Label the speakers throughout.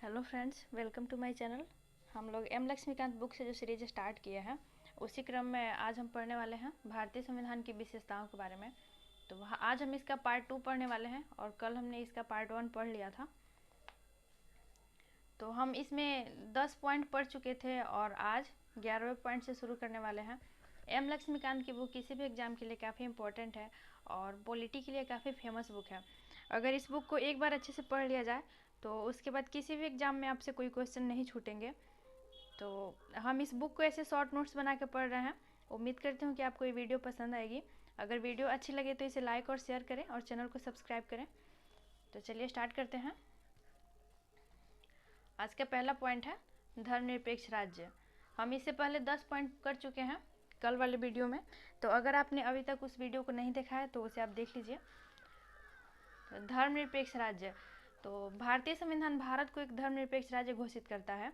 Speaker 1: Hello friends, welcome to my channel. हम लोग M Laxmikant book से जो सीरीज स्टार्ट किए हैं उसी क्रम में आज हम पढ़ने वाले हैं भारतीय संविधान की विशेषताओं के बारे में। तो आज हम इसका पार्ट 2 पढ़ने वाले हैं और कल हमने इसका पार्ट 1 पढ़ लिया था। तो हम इसमें 10 पॉइंट पढ़ चुके थे और आज 11वें पॉइंट से शुरू करने वाले हैं। एम लक्ष्मीकांत की बुक किसी भी एग्ज़ाम के लिए काफ़ी इंपॉर्टेंट है और पॉलिटी के लिए काफ़ी फेमस बुक है। अगर इस बुक को एक बार अच्छे से पढ़ लिया जाए तो उसके बाद किसी भी एग्ज़ाम में आपसे कोई क्वेश्चन नहीं छूटेंगे। तो हम इस बुक को ऐसे शॉर्ट नोट्स बना के पढ़ रहे हैं। उम्मीद करती हूँ कि आपको ये वीडियो पसंद आएगी। अगर वीडियो अच्छी लगे तो इसे लाइक और शेयर करें और चैनल को सब्सक्राइब करें। तो चलिए स्टार्ट करते हैं। आज का पहला पॉइंट है धर्मनिरपेक्ष राज्य। हम इससे पहले 10 पॉइंट कर चुके हैं कल वाले वीडियो में। तो अगर आपने अभी तक उस वीडियो को नहीं देखा है तो उसे आप देख लीजिए। तो धर्मनिरपेक्ष राज्य, तो भारतीय संविधान भारत को एक धर्मनिरपेक्ष राज्य घोषित करता है।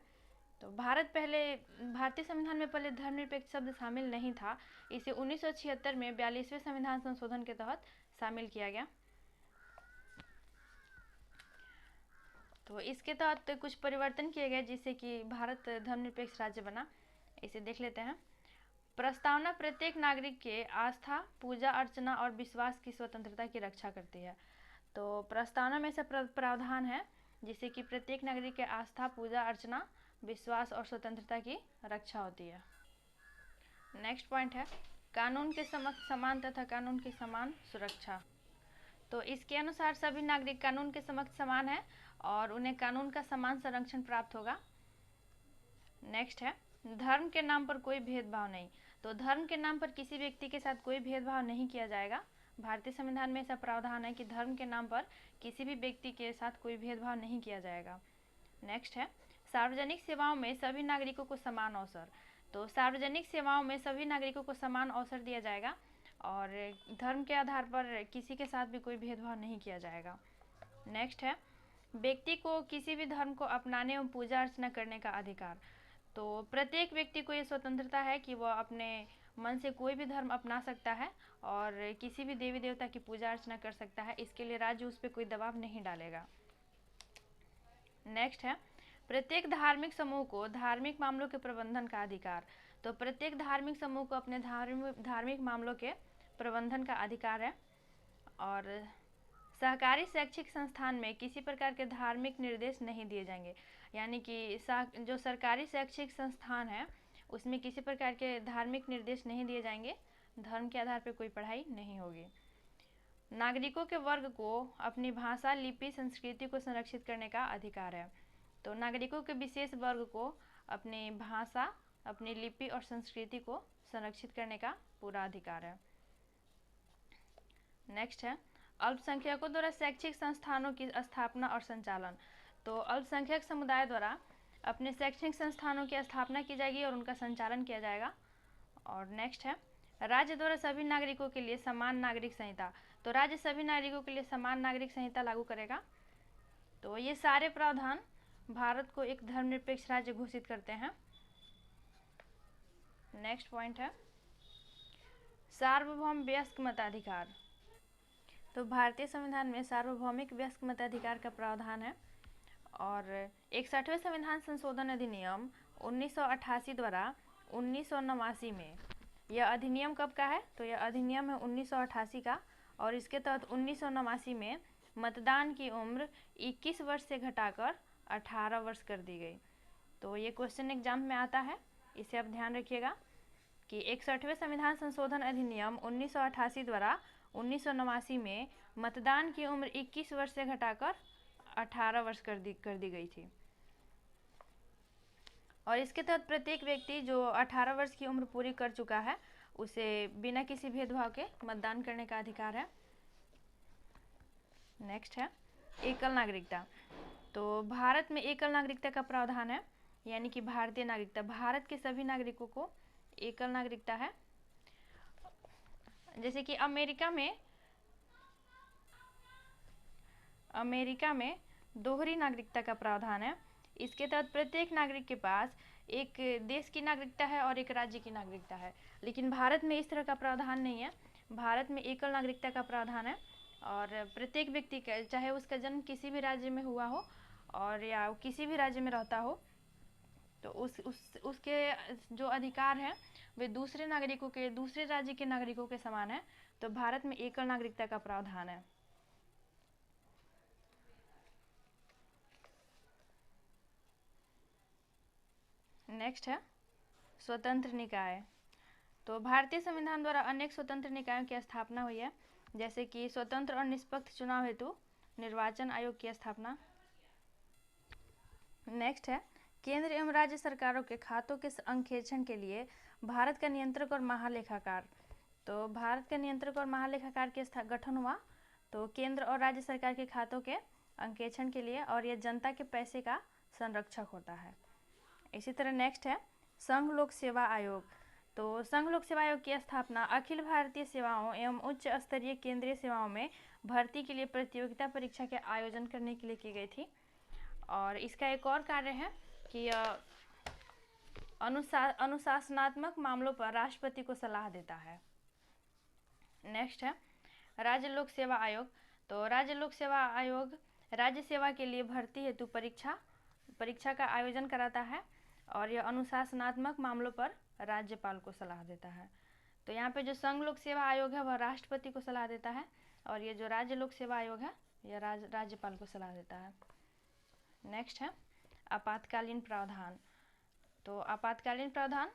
Speaker 1: तो भारतीय संविधान में पहले धर्मनिरपेक्ष शब्द शामिल नहीं था। इसे 1976 में 42वें संविधान संशोधन के तहत शामिल किया गया। तो इसके तहत कुछ परिवर्तन किए गए जिससे कि भारत धर्मनिरपेक्ष राज्य बना। इसे देख लेते हैं। प्रस्तावना प्रत्येक नागरिक के आस्था, पूजा अर्चना और विश्वास की स्वतंत्रता की रक्षा करती है। तो प्रस्तावना में से प्रावधान है जिससे कि प्रत्येक नागरिक के आस्था, पूजा अर्चना, विश्वास और स्वतंत्रता की रक्षा होती है। नेक्स्ट पॉइंट है कानून के समक्ष समान तथा कानून की समान सुरक्षा। तो इसके अनुसार सभी नागरिक कानून के समक्ष समान है और उन्हें कानून का समान संरक्षण प्राप्त होगा। नेक्स्ट है धर्म के नाम पर कोई भेदभाव नहीं। तो धर्म के नाम पर किसी व्यक्ति के साथ कोई भेदभाव नहीं किया जाएगा। भारतीय संविधान में ऐसा प्रावधान है कि धर्म के नाम पर किसी भी व्यक्ति के साथ कोई भेदभाव नहीं किया जाएगा। नेक्स्ट है सार्वजनिक सेवाओं में सभी नागरिकों को समान अवसर। तो सार्वजनिक सेवाओं में सभी नागरिकों को समान अवसर दिया जाएगा और धर्म के आधार पर किसी के साथ भी कोई भेदभाव नहीं किया जाएगा। नेक्स्ट है व्यक्ति को किसी भी धर्म को अपनाने एवं पूजा अर्चना करने का अधिकार। तो प्रत्येक व्यक्ति को ये स्वतंत्रता है कि वह अपने मन से कोई भी धर्म अपना सकता है और किसी भी देवी देवता की पूजा अर्चना कर सकता है। इसके लिए राज्य उस पर कोई दबाव नहीं डालेगा। नेक्स्ट है प्रत्येक धार्मिक समूह को धार्मिक मामलों के प्रबंधन का अधिकार। तो प्रत्येक धार्मिक समूह को अपने धार्मिक मामलों के प्रबंधन का अधिकार है। और सहकारी शैक्षिक संस्थान में किसी प्रकार के धार्मिक निर्देश नहीं दिए जाएंगे। यानी कि जो सरकारी शैक्षिक संस्थान है उसमें किसी प्रकार के धार्मिक निर्देश नहीं दिए जाएंगे। धर्म के आधार पर कोई पढ़ाई नहीं होगी। नागरिकों के वर्ग को अपनी भाषा, लिपि, संस्कृति को संरक्षित करने का अधिकार है। तो नागरिकों के विशेष वर्ग को अपनी भाषा, अपनी लिपि और संस्कृति को संरक्षित करने का पूरा अधिकार है। नेक्स्ट है अल्पसंख्यकों द्वारा शैक्षिक संस्थानों की स्थापना और संचालन। तो अल्पसंख्यक समुदाय द्वारा अपने शैक्षणिक संस्थानों की स्थापना की जाएगी और उनका संचालन किया जाएगा। और नेक्स्ट है राज्य द्वारा सभी नागरिकों के लिए समान नागरिक संहिता। तो राज्य सभी नागरिकों के लिए समान नागरिक संहिता लागू करेगा। तो ये सारे प्रावधान भारत को एक धर्मनिरपेक्ष राज्य घोषित करते हैं। नेक्स्ट पॉइंट है सार्वभौम वयस्क मताधिकार। तो भारतीय संविधान में सार्वभौमिक वयस्क मताधिकार का प्रावधान है और 61वें संविधान संशोधन अधिनियम 1988 द्वारा 1989 में, यह अधिनियम कब का है? तो यह अधिनियम है 1988 का और इसके तहत 1989 में मतदान की उम्र 21 वर्ष से घटाकर 18 वर्ष कर दी गई। तो ये क्वेश्चन एग्जाम में आता है, इसे आप ध्यान रखिएगा कि 61वें संविधान संशोधन अधिनियम 1988 द्वारा 1989 में मतदान की उम्र 21 वर्ष से घटाकर 18 वर्ष कर दी गई थी। और इसके तहत प्रत्येक व्यक्ति जो 18 वर्ष की उम्र पूरी कर चुका है उसे बिना किसी भेदभाव के मतदान करने का अधिकार है। नेक्स्ट है एकल नागरिकता। तो भारत में एकल नागरिकता का प्रावधान है, यानी कि भारतीय नागरिकता। भारत के सभी नागरिकों को एकल नागरिकता है। जैसे कि अमेरिका में दोहरी नागरिकता का प्रावधान है। इसके तहत प्रत्येक नागरिक के पास एक देश की नागरिकता है और एक राज्य की नागरिकता है। लेकिन भारत में इस तरह का प्रावधान नहीं है। भारत में एकल नागरिकता का प्रावधान है और प्रत्येक व्यक्ति का, चाहे उसका जन्म किसी भी राज्य में हुआ हो और या किसी भी राज्य में रहता हो तो उसके जो अधिकार हैं वे दूसरे राज्य के नागरिकों के समान है। तो भारत में एकल नागरिकता का प्रावधान है। नेक्स्ट है स्वतंत्र निकाय। तो भारतीय संविधान द्वारा अनेक स्वतंत्र निकायों की स्थापना हुई है, जैसे कि स्वतंत्र और निष्पक्ष चुनाव हेतु निर्वाचन आयोग की स्थापना। नेक्स्ट है केंद्र एवं राज्य सरकारों के खातों के अंकेक्षण के लिए भारत का नियंत्रक और महालेखाकार। तो भारत के नियंत्रक और महालेखाकार के गठन हुआ तो केंद्र और राज्य सरकार के खातों के अंकेक्षण के लिए, और यह जनता के पैसे का संरक्षक होता है। इसी तरह नेक्स्ट है संघ लोक सेवा आयोग। तो संघ लोक सेवा आयोग की स्थापना अखिल भारतीय सेवाओं एवं उच्च स्तरीय केंद्रीय सेवाओं में भर्ती के लिए प्रतियोगिता परीक्षा के आयोजन करने के लिए की गई थी। और इसका एक और कार्य है कि अनुशासनात्मक मामलों पर राष्ट्रपति को सलाह देता है। नेक्स्ट है राज्य लोक सेवा आयोग। तो राज्य लोक सेवा आयोग राज्य सेवा के लिए भर्ती हेतु परीक्षा का आयोजन कराता है, और यह अनुशासनात्मक मामलों पर राज्यपाल को सलाह देता है। तो यहाँ पे जो संघ लोक सेवा आयोग है वह राष्ट्रपति को सलाह देता है, और ये जो राज्य लोक सेवा आयोग है यह राज्यपाल को सलाह देता है। नेक्स्ट है आपातकालीन प्रावधान। तो आपातकालीन प्रावधान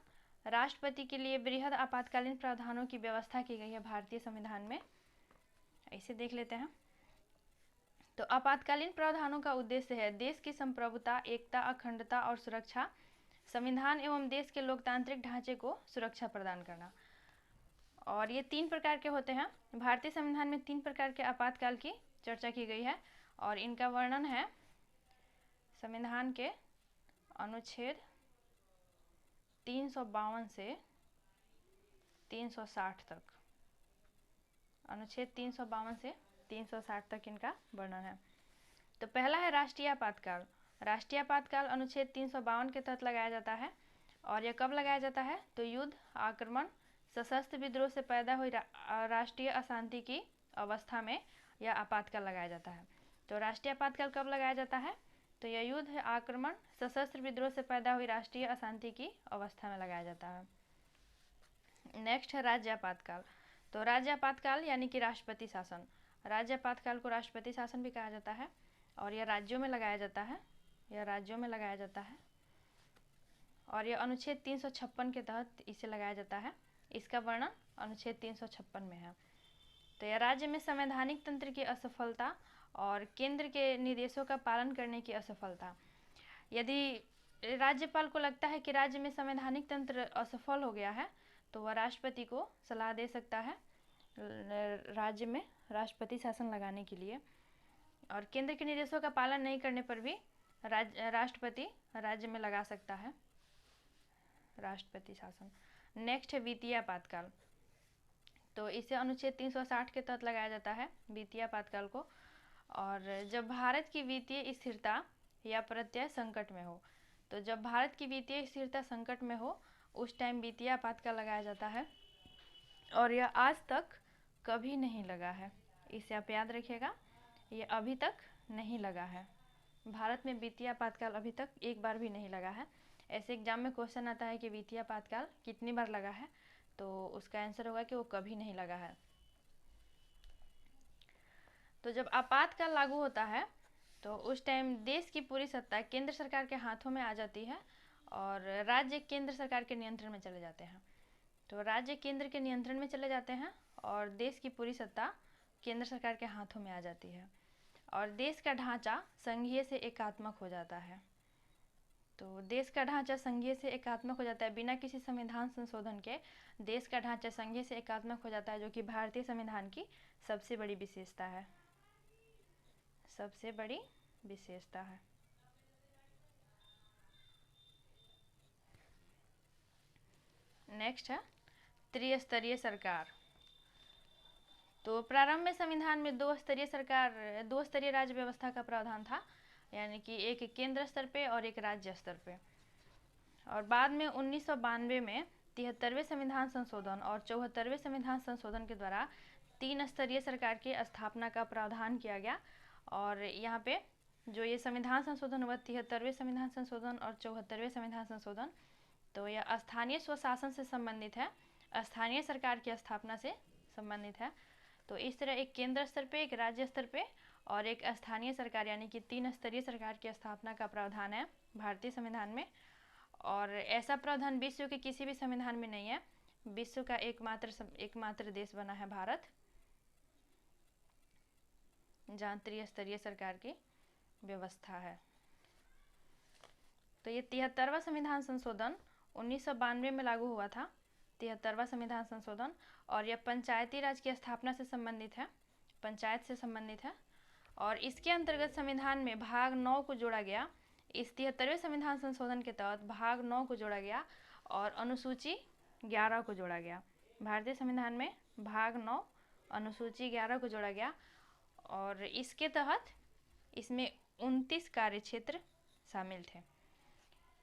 Speaker 1: राष्ट्रपति के लिए बृहद आपातकालीन प्रावधानों की व्यवस्था की गई है भारतीय संविधान में। इसे देख लेते हैं। तो आपातकालीन प्रावधानों का उद्देश्य है देश की संप्रभुता, एकता, अखंडता और सुरक्षा, संविधान एवं देश के लोकतांत्रिक ढांचे को सुरक्षा प्रदान करना। और ये 3 प्रकार के होते हैं। भारतीय संविधान में 3 प्रकार के आपातकाल की चर्चा की गई है, और इनका वर्णन है संविधान के अनुच्छेद 352 से 360 तक। अनुच्छेद 352 से 360 तक इनका वर्णन है। तो पहला है राष्ट्रीय आपातकाल। राष्ट्रीय आपातकाल अनुच्छेद 352 के तहत लगाया जाता है, और यह कब लगाया जाता है तो युद्ध, आक्रमण, सशस्त्र विद्रोह से पैदा हुई राष्ट्रीय अशांति की अवस्था में यह आपातकाल लगाया जाता है। तो राष्ट्रीय आपातकाल कब लगाया जाता है तो यह युद्ध, आक्रमण, सशस्त्र विद्रोह से पैदा हुई राष्ट्रीय अशांति की अवस्था में लगाया जाता है। नेक्स्ट है राज्य आपातकाल। तो राज्य आपातकाल यानी कि राष्ट्रपति शासन। राज्य आपातकाल को राष्ट्रपति शासन भी कहा जाता है, और यह राज्यों में लगाया जाता है। और यह अनुच्छेद 356 के तहत इसे लगाया जाता है। इसका वर्णन अनुच्छेद 356 में है। तो यह राज्य में संवैधानिक तंत्र की असफलता और केंद्र के निर्देशों का पालन करने की असफलता। यदि राज्यपाल को लगता है कि राज्य में संवैधानिक तंत्र असफल हो गया है तो वह राष्ट्रपति को सलाह दे सकता है राज्य में राष्ट्रपति शासन लगाने के लिए। और केंद्र के निर्देशों का पालन नहीं करने पर भी राष्ट्रपति राज्य में लगा सकता है राष्ट्रपति शासन। नेक्स्ट है वित्तीय आपातकाल। तो इसे अनुच्छेद 360 के तहत लगाया जाता है वित्तीय आपातकाल को, और जब भारत की वित्तीय स्थिरता या प्रत्यय संकट में हो। तो जब भारत की वित्तीय स्थिरता संकट में हो उस टाइम वित्तीय आपातकाल लगाया जाता है, और यह आज तक कभी नहीं लगा है। इसे आप याद रखिएगा, ये अभी तक नहीं लगा है। भारत में वित्तीय आपातकाल अभी तक एक बार भी नहीं लगा है। ऐसे एग्जाम में क्वेश्चन आता है कि वित्तीय आपातकाल कितनी बार लगा है, तो उसका आंसर होगा कि वो कभी नहीं लगा है। तो जब आपातकाल लागू होता है तो उस टाइम देश की पूरी सत्ता केंद्र सरकार के हाथों में आ जाती है, और राज्य केंद्र सरकार के नियंत्रण में चले जाते हैं। तो राज्य केंद्र के नियंत्रण में चले जाते हैं और देश की पूरी सत्ता केंद्र सरकार के हाथों में आ जाती है, और देश का ढांचा संघीय से एकात्मक हो जाता है। तो देश का ढांचा संघीय से एकात्मक हो जाता है बिना किसी संविधान संशोधन के। देश का ढांचा संघीय से एकात्मक हो जाता है, जो कि भारतीय संविधान की सबसे बड़ी विशेषता है। सबसे बड़ी विशेषता है। नेक्स्ट है त्रिस्तरीय सरकार। तो प्रारंभ में संविधान में दो स्तरीय राज्य व्यवस्था का प्रावधान था, यानी कि एक केंद्र स्तर पे और एक राज्य स्तर पे। और बाद में 1992 में 73वें संविधान संशोधन और 74वें संविधान संशोधन के द्वारा 3 स्तरीय सरकार की स्थापना का प्रावधान किया गया। और यहाँ पे जो ये संविधान संशोधन हुआ 73वें संविधान संशोधन और 74वें संविधान संशोधन, तो यह स्थानीय स्वशासन से संबंधित है, स्थानीय सरकार की स्थापना से संबंधित है। तो इस तरह एक केंद्र स्तर पे, एक राज्य स्तर पे और एक स्थानीय सरकार यानी कि 3 स्तरीय सरकार की स्थापना का प्रावधान है भारतीय संविधान में। और ऐसा प्रावधान विश्व के किसी भी संविधान में नहीं है। विश्व का एकमात्र देश बना है भारत, जहाँ त्रिस्तरीय सरकार की व्यवस्था है। तो ये 73वां संविधान संशोधन 1992 में लागू हुआ था, 73वां संविधान संशोधन, और यह पंचायती राज की स्थापना से संबंधित है, पंचायत से संबंधित है। और इसके अंतर्गत संविधान में भाग 9 को जोड़ा गया। इस 73वें संविधान संशोधन के तहत भाग 9 को जोड़ा गया और अनुसूची 11 को जोड़ा गया। भारतीय संविधान में भाग 9 अनुसूची 11 को जोड़ा गया और इसके तहत इसमें 29 कार्य क्षेत्र शामिल थे।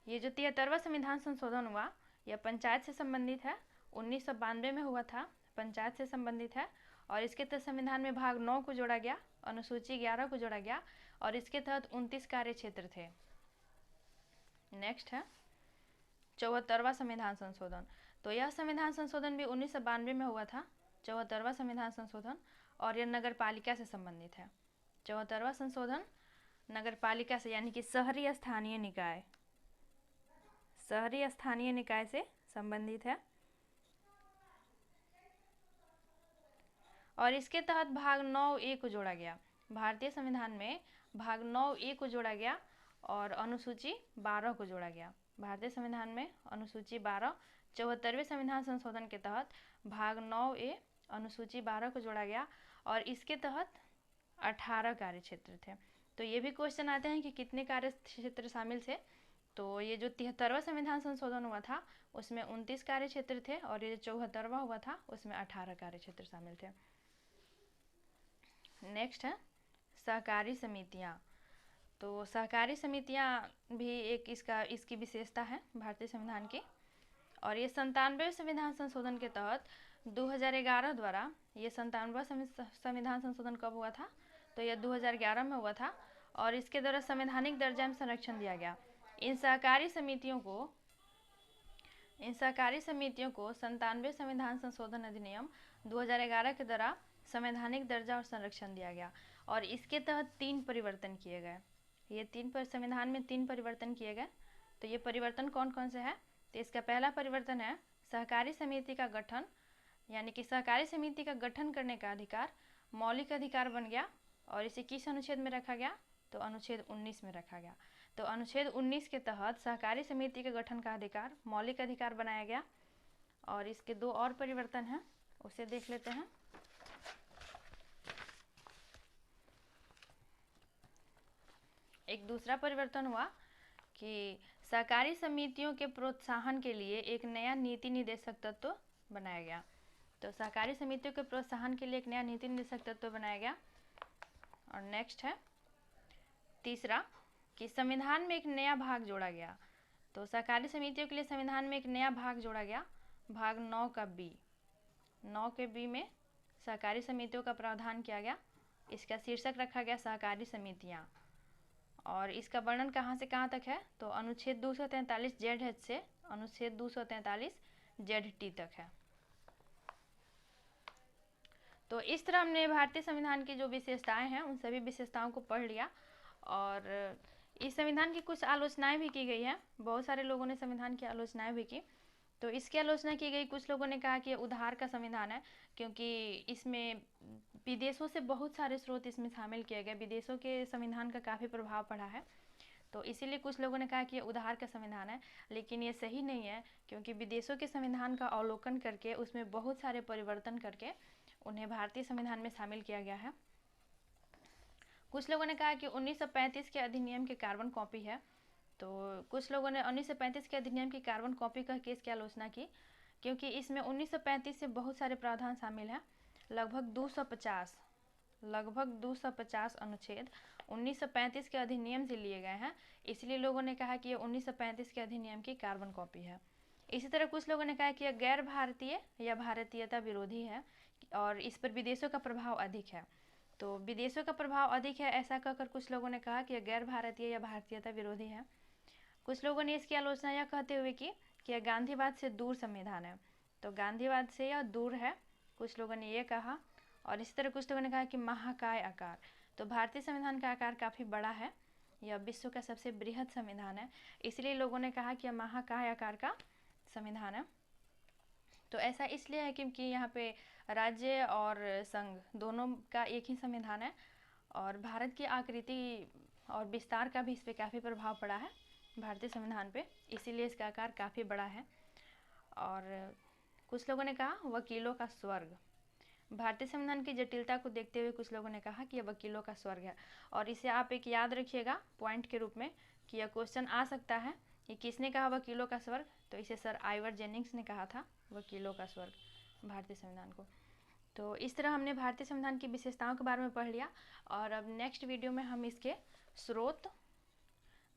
Speaker 1: ये जो 73वां संविधान संशोधन हुआ यह पंचायत से संबंधित है, 1992 में हुआ था, पंचायत से संबंधित है। और इसके तहत संविधान में भाग 9 को जोड़ा गया, अनुसूची 11 को जोड़ा गया और इसके तहत 29 कार्य क्षेत्र थे। नेक्स्ट है 74वां संविधान संशोधन। तो यह संविधान संशोधन भी 1992 में हुआ था, 74वां संविधान संशोधन, और यह नगर पालिका से संबंधित है। 74वां संशोधन नगर पालिका से यानी कि शहरी स्थानीय निकाय, शहरी स्थानीय निकाय से संबंधित है। और इसके तहत भाग 9A को जोड़ा गया। भारतीय संविधान में भाग 9A को जोड़ा गया और अनुसूची 12 को जोड़ा गया। भारतीय संविधान में अनुसूची 12, 74वें संविधान संशोधन के तहत भाग 9A अनुसूची 12 को जोड़ा गया और इसके तहत 18 कार्य क्षेत्र थे। तो ये भी क्वेश्चन आते हैं कि कितने कार्य क्षेत्र शामिल थे। तो ये जो 73वां संविधान संशोधन हुआ था उसमें 29 कार्य क्षेत्र थे और ये जो 74वां हुआ था उसमें 18 कार्य क्षेत्र शामिल थे। नेक्स्ट है सहकारी समितियाँ। तो सहकारी समितियाँ भी एक इसकी विशेषता है भारतीय संविधान की। और ये 97वें संविधान संशोधन के तहत 2011 द्वारा, ये 97वां संविधान संशोधन कब हुआ था? तो यह 2011 में हुआ था और इसके द्वारा संवैधानिक दर्जा में संरक्षण दिया गया। इन सहकारी समितियों को 97वें संविधान संशोधन अधिनियम 2011 के द्वारा संवैधानिक दर्जा और संरक्षण दिया गया और इसके तहत 3 परिवर्तन किए गए। ये संविधान में 3 परिवर्तन किए गए। तो ये परिवर्तन कौन कौन से हैं? तो इसका पहला परिवर्तन है सहकारी समिति का गठन, यानी कि सहकारी समिति का गठन करने का अधिकार मौलिक अधिकार बन गया और इसे किस अनुच्छेद में रखा गया? तो अनुच्छेद 19 में रखा गया। तो अनुच्छेद 19 के तहत सहकारी समिति के गठन का अधिकार मौलिक अधिकार बनाया गया। और इसके 2 और परिवर्तन हैं, उसे देख लेते हैं। एक दूसरा परिवर्तन हुआ कि सहकारी समितियों के प्रोत्साहन के लिए एक नया नीति निर्देशक तत्व बनाया गया। तो सहकारी समितियों के प्रोत्साहन के लिए एक नया नीति निर्देशक तत्व बनाया गया। और नेक्स्ट है तीसरा कि संविधान में एक नया भाग जोड़ा गया। तो सहकारी समितियों के लिए संविधान में एक नया भाग जोड़ा गया, भाग 9 का बी। 9 के बी में सहकारी समितियों का प्रावधान किया गया। इसका शीर्षक रखा गया सहकारी समितियाँ और इसका वर्णन कहाँ से कहाँ तक है? तो अनुच्छेद 243 ZH से अनुच्छेद 243 ZT तक है। तो इस तरह हमने भारतीय संविधान की जो विशेषताएं हैं उन सभी विशेषताओं को पढ़ लिया और इस संविधान की कुछ आलोचनाएं भी की गई हैं। बहुत सारे लोगों ने संविधान की आलोचनाएं भी की। तो इसकी आलोचना की गई, कुछ लोगों ने कहा कि उधार का संविधान है क्योंकि इसमें विदेशों से बहुत सारे स्रोत इसमें शामिल किए गए, विदेशों के संविधान का काफ़ी प्रभाव पड़ा है। तो इसीलिए कुछ लोगों ने कहा कि ये उधार का संविधान है, लेकिन ये सही नहीं है क्योंकि विदेशों के संविधान का अवलोकन करके उसमें बहुत सारे परिवर्तन करके उन्हें भारतीय संविधान में शामिल किया गया है। कुछ लोगों ने कहा कि 1935 के अधिनियम के कार्बन कॉपी है। तो कुछ लोगों ने 1935 के अधिनियम की कार्बन कॉपी का केस की आलोचना की क्योंकि इसमें 1935 से बहुत सारे प्रावधान शामिल हैं। लगभग 250 अनुच्छेद 1935 के अधिनियम से लिए गए हैं, इसलिए लोगों ने कहा कि ये 1935 के अधिनियम की कार्बन कॉपी है। इसी तरह कुछ लोगों ने कहा कि यह गैर भारतीय या भारतीयता विरोधी है और इस पर विदेशों का प्रभाव अधिक है। तो विदेशों का प्रभाव अधिक है ऐसा कहकर कुछ लोगों ने कहा कि यह गैर भारतीय या भारतीयता विरोधी है। कुछ लोगों ने इसकी आलोचना यह कहते हुए की कि यह गांधीवाद से दूर संविधान है। तो गांधीवाद से यह दूर है, कुछ लोगों ने ये कहा। और इसी तरह कुछ लोगों ने कहा कि महाकाय आकार। तो भारतीय संविधान का आकार काफ़ी बड़ा है, यह विश्व का सबसे बृहद संविधान है, इसलिए लोगों ने कहा कि यह महाकाय आकार का संविधान है। तो ऐसा इसलिए है क्योंकि यहाँ पे राज्य और संघ दोनों का एक ही संविधान है, और भारत की आकृति और विस्तार का भी इस पर काफ़ी प्रभाव पड़ा है भारतीय संविधान पे, इसीलिए इसका आकार काफ़ी बड़ा है। और कुछ लोगों ने कहा वकीलों का स्वर्ग। भारतीय संविधान की जटिलता को देखते हुए कुछ लोगों ने कहा कि यह वकीलों का स्वर्ग है। और इसे आप एक याद रखिएगा पॉइंट के रूप में कि यह क्वेश्चन आ सकता है कि किसने कहा वकीलों का स्वर्ग। तो इसे सर आइवर जेनिंग्स ने कहा था वकीलों का स्वर्ग भारतीय संविधान को। तो इस तरह हमने भारतीय संविधान की विशेषताओं के बारे में पढ़ लिया। और अब नेक्स्ट वीडियो में हम इसके स्रोत,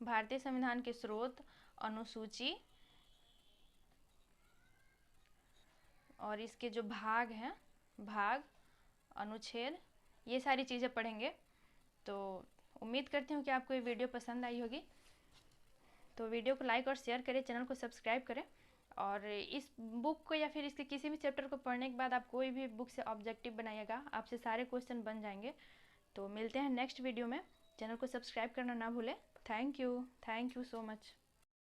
Speaker 1: भारतीय संविधान के स्रोत, अनुसूची और इसके जो भाग हैं, भाग, अनुच्छेद, ये सारी चीज़ें पढ़ेंगे। तो उम्मीद करती हूँ कि आपको ये वीडियो पसंद आई होगी। तो वीडियो को लाइक और शेयर करें, चैनल को सब्सक्राइब करें। और इस बुक को या फिर इसके किसी भी चैप्टर को पढ़ने के बाद आप कोई भी बुक से ऑब्जेक्टिव बनाइएगा, आपसे सारे क्वेश्चन बन जाएंगे। तो मिलते हैं नेक्स्ट वीडियो में। चैनल को सब्सक्राइब करना ना भूलें। Thank you so much.